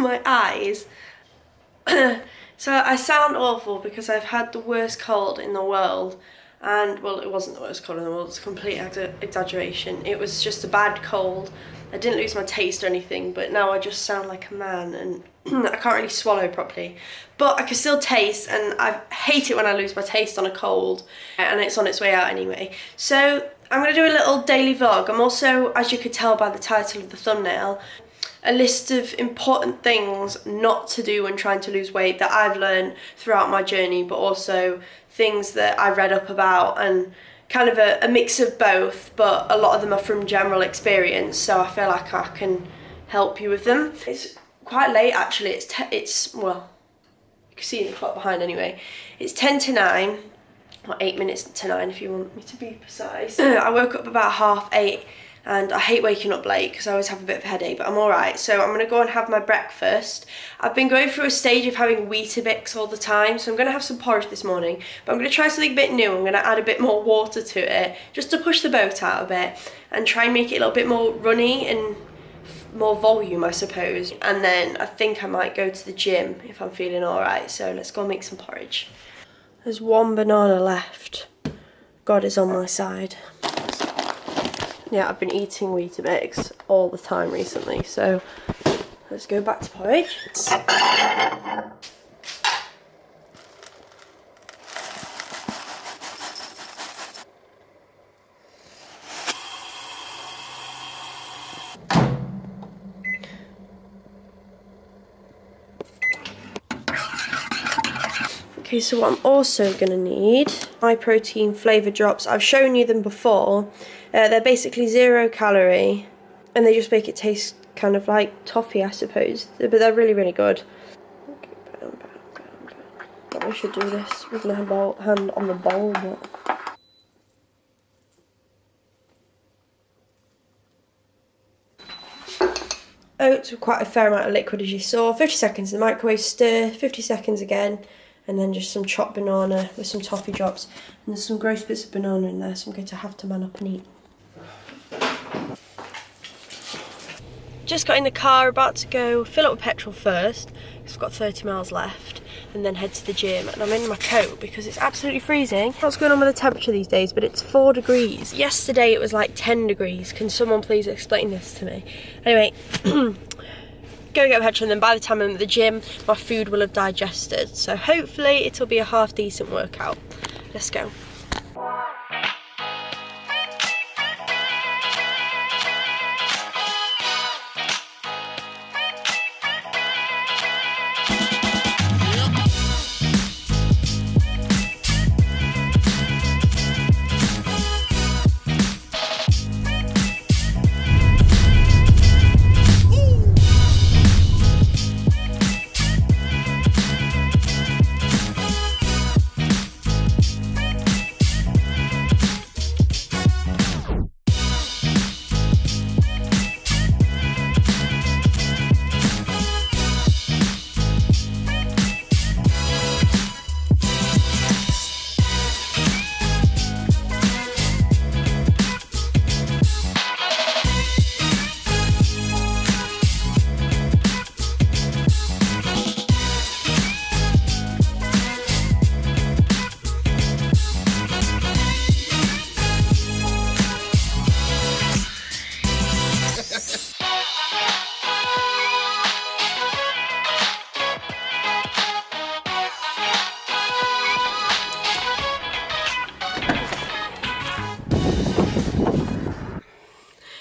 my eyes. So I sound awful because I've had the worst cold in the world. And, well, it wasn't the worst cold in the world, it's a complete exaggeration. It was just a bad cold. I didn't lose my taste or anything, but now I just sound like a man and I can't really swallow properly. But I can still taste, and I hate it when I lose my taste on a cold, and it's on its way out anyway. So I'm going to do a little daily vlog. I'm also, as you could tell by the title of the thumbnail, a list of important things not to do when trying to lose weight that I've learned throughout my journey, but also things that I read up about, and kind of a mix of both, but a lot of them are from general experience, so I feel like I can help you with them. It's quite late actually, it's well, you can see the clock behind anyway. It's 10 to 9, or 8 minutes to 9 if you want me to be precise. I woke up about 8:30, and I hate waking up late because I always have a bit of a headache, but I'm alright. So I'm going to go and have my breakfast. I've been going through a stage of having Weetabix all the time, so I'm going to have some porridge this morning, but I'm going to try something a bit new. I'm going to add a bit more water to it, just to push the boat out a bit, and try and make it a little bit more runny and more volume, I suppose. And then I think I might go to the gym if I'm feeling alright, so let's go make some porridge. There's one banana left. God is on my side. Yeah, I've been eating Weetabix all the time recently, so let's go back to porridge. Okay, so what I'm also going to need, high protein flavour drops. I've shown you them before. They're basically 0 calorie, and they just make it taste kind of like toffee, I suppose. But they're really, really good. Probably should do this with my hand on the bowl, but... Oats with quite a fair amount of liquid, as you saw. 50 seconds in the microwave, stir, 50 seconds again, and then just some chopped banana with some toffee drops. And there's some gross bits of banana in there, so I'm going to have to man up and eat. Just got in the car, about to go fill up with petrol first, because I've got 30 miles left, and then head to the gym. And I'm in my coat because it's absolutely freezing. What's going on with the temperature these days? But it's 4 degrees. Yesterday it was like 10 degrees. Can someone please explain this to me? Anyway, go get petrol, and then by the time I'm at the gym, my food will have digested. So hopefully it'll be a half decent workout. Let's go.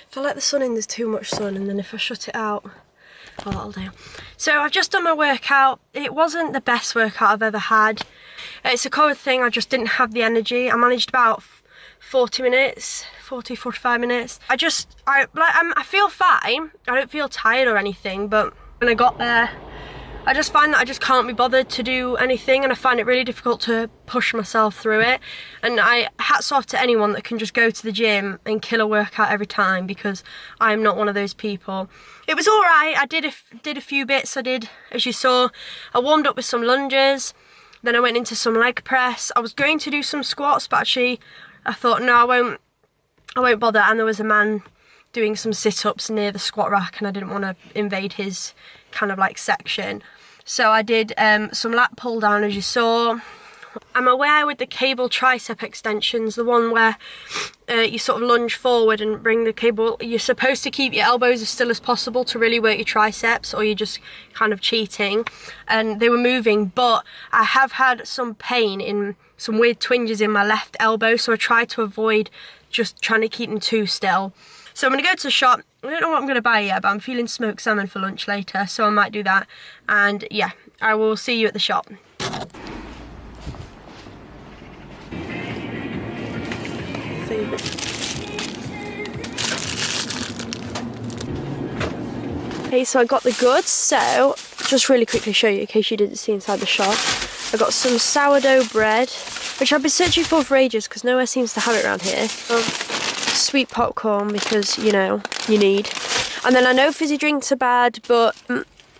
If I let the sun in, there's too much sun, and then if I shut it out, well, that'll do. So I've just done my workout. It wasn't the best workout I've ever had. It's a common thing, I just didn't have the energy. I managed about 45 minutes. I feel fine. I don't feel tired or anything, but when I got there, I just find that I just can't be bothered to do anything, and I find it really difficult to push myself through it. And hats off to anyone that can just go to the gym and kill a workout every time, because I'm not one of those people. It was alright, I did a few bits. I did, as you saw, I warmed up with some lunges, then I went into some leg press. I was going to do some squats, but actually I thought, no, I won't bother. And there was a man doing some sit-ups near the squat rack, and I didn't want to invade his kind of like section. So I did some lat pull down, as you saw. I'm aware with the cable tricep extensions, the one where you sort of lunge forward and bring the cable, you're supposed to keep your elbows as still as possible to really work your triceps, or you're just kind of cheating. And they were moving, but I have had some pain in some weird twinges in my left elbow, so I tried to avoid just trying to keep them too still. So I'm going to go to the shop. I don't know what I'm going to buy yet, but I'm feeling smoked salmon for lunch later, so I might do that. And yeah, I will see you at the shop. Okay, so I got the goods. So just really quickly show you in case you didn't see inside the shop. I got some sourdough bread, which I've been searching for ages because nowhere seems to have it around here. Sweet popcorn, because you know you need. And then I know fizzy drinks are bad, but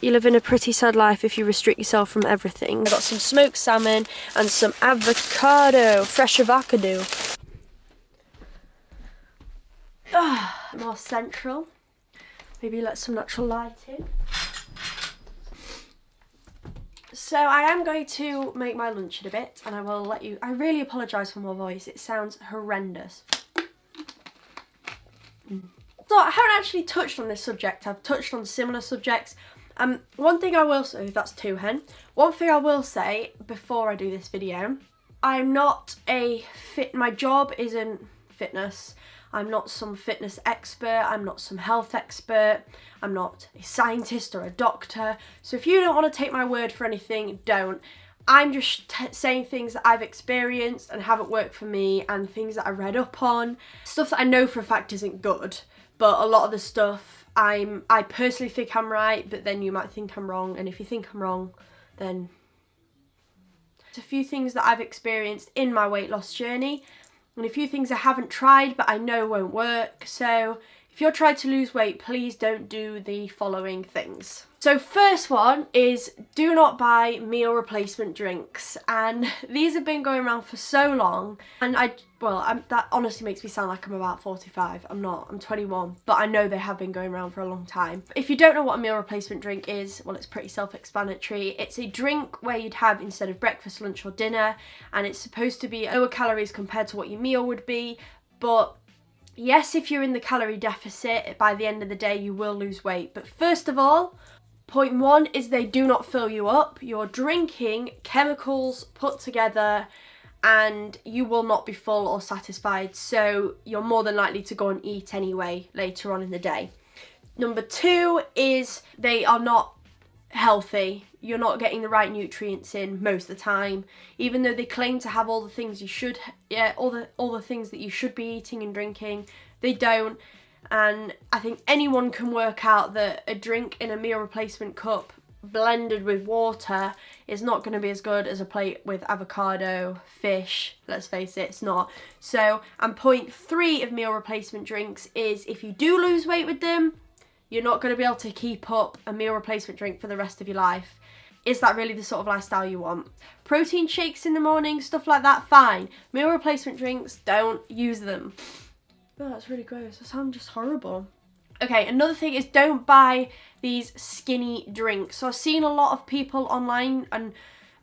you live in a pretty sad life if you restrict yourself from everything. I got some smoked salmon and some avocado, fresh avocado. More central. Maybe let some natural light in. So I am going to make my lunch in a bit, and I will let you. I really apologise for my voice. It sounds horrendous. So I haven't actually touched on this subject. I've touched on similar subjects. One thing I will say, that's two hen. One thing I will say before I do this video, I'm not my job isn't fitness. I'm not some fitness expert. I'm not some health expert. I'm not a scientist or a doctor. So if you don't want to take my word for anything, don't. I'm just saying things that I've experienced and haven't worked for me, and things that I read up on. Stuff that I know for a fact isn't good. But a lot of the stuff, I personally think I'm right, but then you might think I'm wrong. And if you think I'm wrong, then it's a few things that I've experienced in my weight loss journey, and a few things I haven't tried but I know won't work. So if you're trying to lose weight, please don't do the following things. So first one is, do not buy meal replacement drinks. And these have been going around for so long, and that honestly makes me sound like I'm about 45. I'm not, I'm 21, but I know they have been going around for a long time. If you don't know what a meal replacement drink is, well, it's pretty self-explanatory. It's a drink where you'd have instead of breakfast, lunch or dinner, and it's supposed to be lower calories compared to what your meal would be. But yes, if you're in the calorie deficit, by the end of the day you will lose weight. But first of all, point one is they do not fill you up. You're drinking chemicals put together, and you will not be full or satisfied, so you're more than likely to go and eat anyway later on in the day. Number two is they are not healthy. You're not getting the right nutrients in most of the time, even though they claim to have all the things you should, all the things that you should be eating and drinking. They don't. And I think anyone can work out that a drink in a meal replacement cup blended with water is not going to be as good as a plate with avocado, fish. Let's face it, it's not. So, and point three of meal replacement drinks is, if you do lose weight with them, you're not going to be able to keep up a meal replacement drink for the rest of your life. Is that really the sort of lifestyle you want? Protein shakes in the morning, stuff like that, fine. Meal replacement drinks, don't use them. Oh, that's really gross. That sounds just horrible. Okay, another thing is, don't buy these skinny drinks. So I've seen a lot of people online and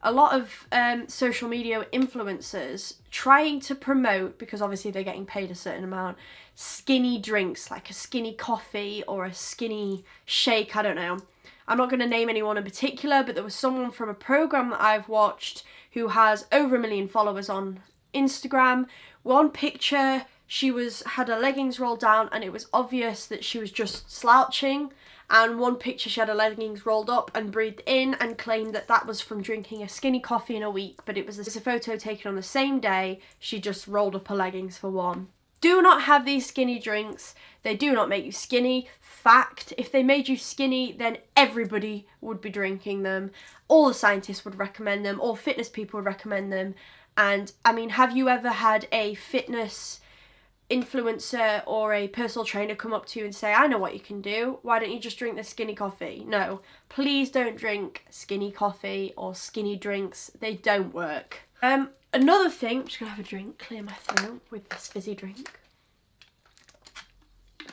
a lot of social media influencers trying to promote, because obviously they're getting paid a certain amount, skinny drinks, like a skinny coffee or a skinny shake, I don't know. I'm not going to name anyone in particular, but there was someone from a program that I've watched who has over 1 million followers on Instagram. One picture, she had her leggings rolled down and it was obvious that she was just slouching. And one picture, she had her leggings rolled up and breathed in, and claimed that that was from drinking a skinny coffee in a week. But it was a photo taken on the same day. She just rolled up her leggings for one. Do not have these skinny drinks. They do not make you skinny. Fact, if they made you skinny, then everybody would be drinking them. All the scientists would recommend them. All fitness people would recommend them. And I mean, have you ever had a fitness influencer or a personal trainer come up to you and say, I know what you can do, why don't you just drink this skinny coffee? No, please don't drink skinny coffee or skinny drinks. They don't work. Another thing, I'm just gonna have a drink, clear my throat with this fizzy drink.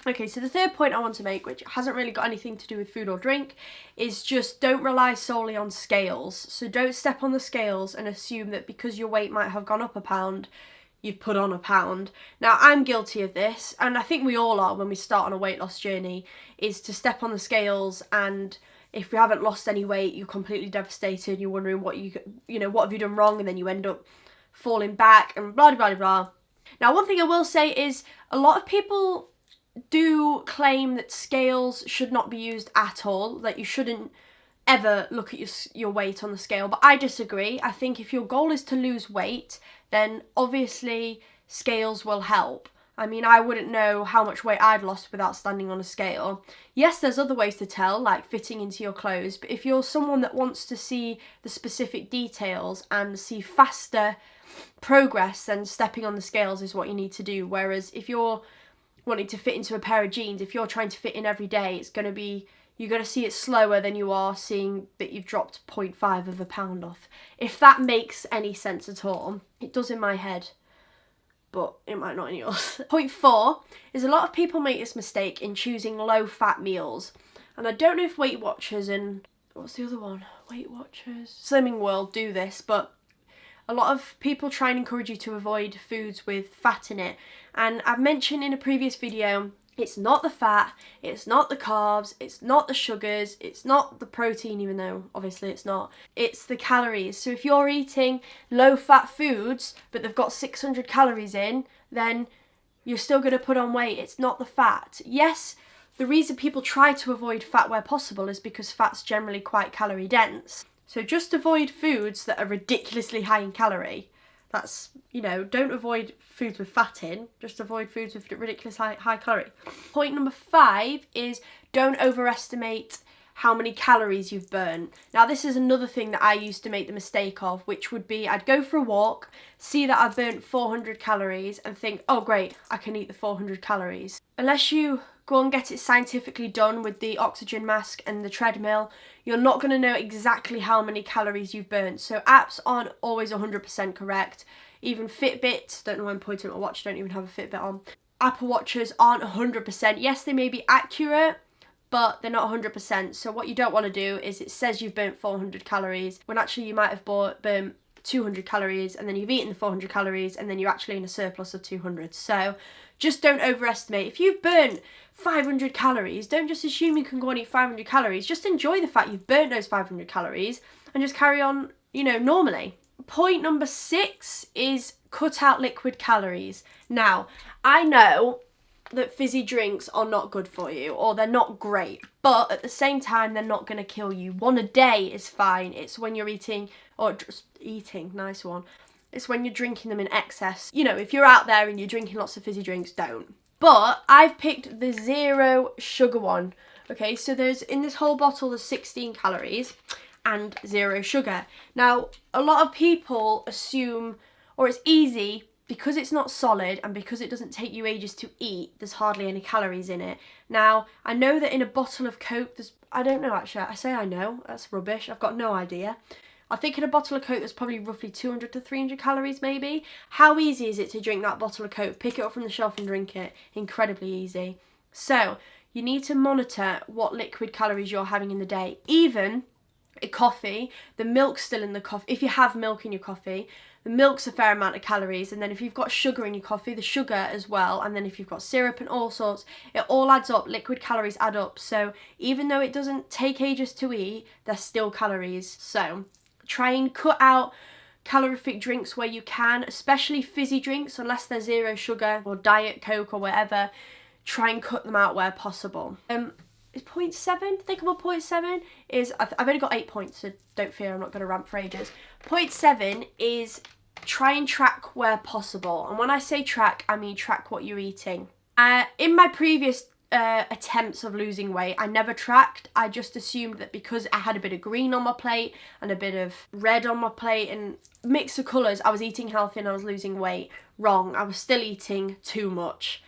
Okay, so the third point I want to make, which hasn't really got anything to do with food or drink, is just don't rely solely on scales. So don't step on the scales and assume that because your weight might have gone up a pound, you've put on a pound. Now, I'm guilty of this, and I think we all are when we start on a weight loss journey, is to step on the scales, and if you haven't lost any weight, you're completely devastated, you're wondering what what have you done wrong, and then you end up falling back and blah, blah, blah, blah. Now, one thing I will say is a lot of people do claim that scales should not be used at all, that you shouldn't ever look at your weight on the scale, but I disagree. I think if your goal is to lose weight, then obviously scales will help. I mean, I wouldn't know how much weight I'd lost without standing on a scale. Yes, there's other ways to tell, like fitting into your clothes, but if you're someone that wants to see the specific details and see faster progress, then stepping on the scales is what you need to do. Whereas if you're wanting to fit into a pair of jeans, if you're trying to fit in every day, it's going to be, you're going to see it slower than you are seeing that you've dropped 0.5 of a pound off. If that makes any sense at all. It does in my head, but it might not in yours. Point 4 is a lot of people make this mistake in choosing low-fat meals. And I don't know if Weight Watchers and, what's the other one? Weight Watchers? Slimming World do this, but a lot of people try and encourage you to avoid foods with fat in it. And I've mentioned in a previous video, it's not the fat, it's not the carbs, it's not the sugars, it's not the protein, even though obviously it's not. It's the calories. So if you're eating low-fat foods, but they've got 600 calories in, then you're still going to put on weight. It's not the fat. Yes, the reason people try to avoid fat where possible is because fat's generally quite calorie dense. So just avoid foods that are ridiculously high in calorie. That's, don't avoid foods with fat in, just avoid foods with ridiculous high calorie. Point number 5 is don't overestimate how many calories you've burned. Now, this is another thing that I used to make the mistake of, which would be I'd go for a walk, see that I've burnt 400 calories and think, oh great, I can eat the 400 calories. Unless you go and get it scientifically done with the oxygen mask and the treadmill, you're not going to know exactly how many calories you've burnt. So apps aren't always 100% correct. Even Fitbits, don't know why I'm pointing at my watch, don't even have a Fitbit on. Apple Watches aren't 100%. Yes, they may be accurate, but they're not 100%. So what you don't want to do is it says you've burnt 400 calories, when actually you might have burnt 200 calories, and then you've eaten the 400 calories, and then you're actually in a surplus of 200. So just don't overestimate. If you've burnt 500 calories, don't just assume you can go and eat 500 calories. Just enjoy the fact you've burnt those 500 calories and just carry on, normally. Point number 6 is cut out liquid calories. Now, I know that fizzy drinks are not good for you, or they're not great, but at the same time, they're not going to kill you. One a day is fine. It's when you're eating, or just eating, nice one. It's when you're drinking them in excess. If you're out there and you're drinking lots of fizzy drinks, don't. But I've picked the 0 sugar one. Okay, so in this whole bottle, there's 16 calories and 0 sugar. Now, a lot of people assume, or it's easy, because it's not solid and because it doesn't take you ages to eat, there's hardly any calories in it. Now, I know that in a bottle of Coke, I don't know actually, I say I know, that's rubbish, I've got no idea. I think in a bottle of Coke there's probably roughly 200 to 300 calories maybe. How easy is it to drink that bottle of Coke, pick it up from the shelf and drink it? Incredibly easy. So, you need to monitor what liquid calories you're having in the day. Even a coffee, the milk's still in the coffee. If you have milk in your coffee, the milk's a fair amount of calories, and then if you've got sugar in your coffee, the sugar as well, and then if you've got syrup and all sorts, it all adds up. Liquid calories add up. So even though it doesn't take ages to eat, they're still calories. So try and cut out calorific drinks where you can, especially fizzy drinks, unless they're 0 sugar or Diet Coke or whatever. Try and cut them out where possible. Is point 7, think about point 7, is, I've only got 8 points, so don't fear, I'm not going to rant for ages. Point 7 is try and track where possible. And when I say track, I mean track what you're eating. In my previous attempts of losing weight, I never tracked. I just assumed that because I had a bit of green on my plate and a bit of red on my plate and mix of colours, I was eating healthy and I was losing weight. Wrong, I was still eating too much.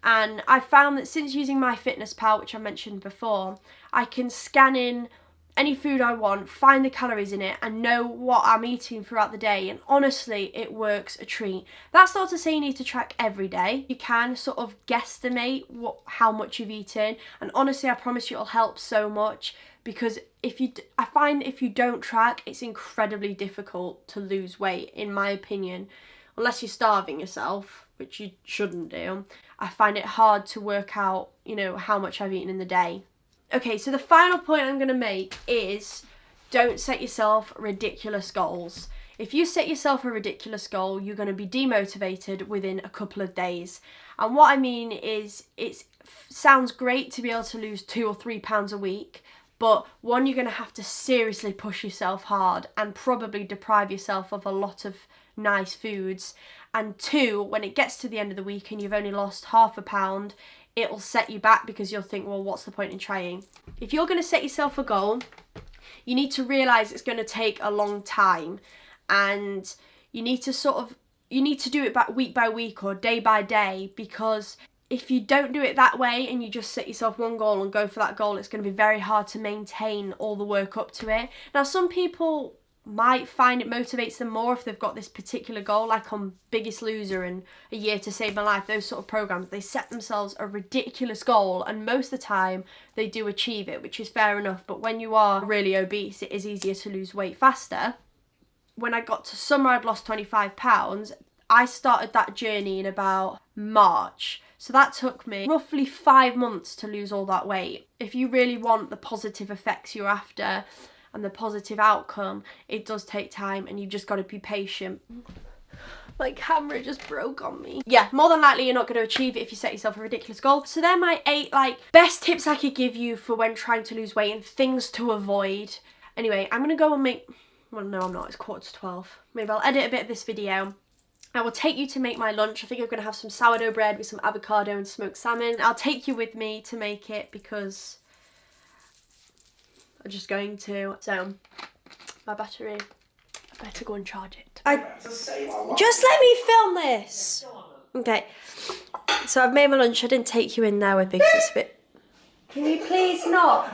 And I found that since using MyFitnessPal, which I mentioned before, I can scan in any food I want, find the calories in it and know what I'm eating throughout the day, and honestly it works a treat. That's not to say you need to track every day. You can sort of guesstimate how much you've eaten, and honestly I promise you it'll help so much, because I find if you don't track, it's incredibly difficult to lose weight, in my opinion, unless you're starving yourself, which you shouldn't do. I find it hard to work out, you know, how much I've eaten in the day. Okay, so the final point I'm going to make is don't set yourself ridiculous goals. If you set yourself a ridiculous goal, you're going to be demotivated within a couple of days. And what I mean is, it sounds great to be able to lose 2 or 3 pounds a week, but one, you're going to have to seriously push yourself hard and probably deprive yourself of a lot of nice foods. And 2, when it gets to the end of the week and you've only lost half a pound, it'll set you back, because you'll think, well, what's the point in trying? If you're going to set yourself a goal, you need to realise it's going to take a long time, and you need to do it week by week or day by day, because if you don't do it that way and you just set yourself one goal and go for that goal, it's going to be very hard to maintain all the work up to it. Now, some people might find it motivates them more if they've got this particular goal, like on Biggest Loser and A Year to Save My Life, those sort of programs. They set themselves a ridiculous goal, and most of the time they do achieve it, which is fair enough. But when you are really obese, it is easier to lose weight faster. When I got to summer, I'd lost 25 pounds. I started that journey in about March. So that took me roughly 5 months to lose all that weight. If you really want the positive effects you're after and the positive outcome, it does take time, and you've just got to be patient. My camera just broke on me. Yeah, more than likely you're not going to achieve it if you set yourself a ridiculous goal. So they're my 8 best tips I could give you for when trying to lose weight and things to avoid. Anyway, I'm going to go and make, well, no I'm not, it's 11:45. Maybe I'll edit a bit of this video. I will take you to make my lunch. I think I'm going to have some sourdough bread with some avocado and smoked salmon. I'll take you with me to make it, because I'm just going to. So, my battery, I better go and charge it. Just let me film this. Okay, so I've made my lunch. I didn't take you in there with me because it's a bit... Can you please not?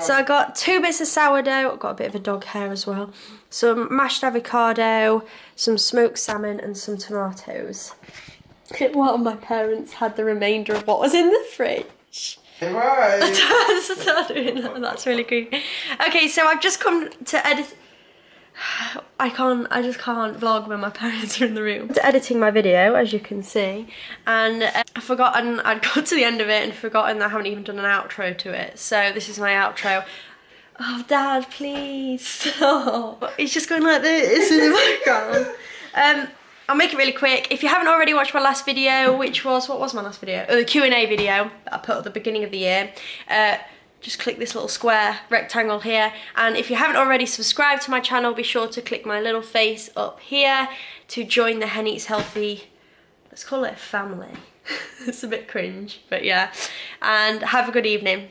So I got 2 bits of sourdough. I've got a bit of a dog hair as well. Some mashed avocado, some smoked salmon and some tomatoes. While my parents had the remainder of what was in the fridge. That's really creepy. Okay, so I've just come to edit. I just can't vlog when my parents are in the room. To editing my video, as you can see, and I'd got to the end of it and forgotten that I haven't even done an outro to it. So this is my outro. Oh, Dad, please stop. He's just going like this in the background. I'll make it really quick. If you haven't already watched my last video, which was, what was my last video? Oh, the Q&A video that I put at the beginning of the year. Just click this little square rectangle here. And if you haven't already subscribed to my channel, be sure to click my little face up here to join the HenEatsHealthy, let's call it a family. It's a bit cringe, but yeah. And have a good evening.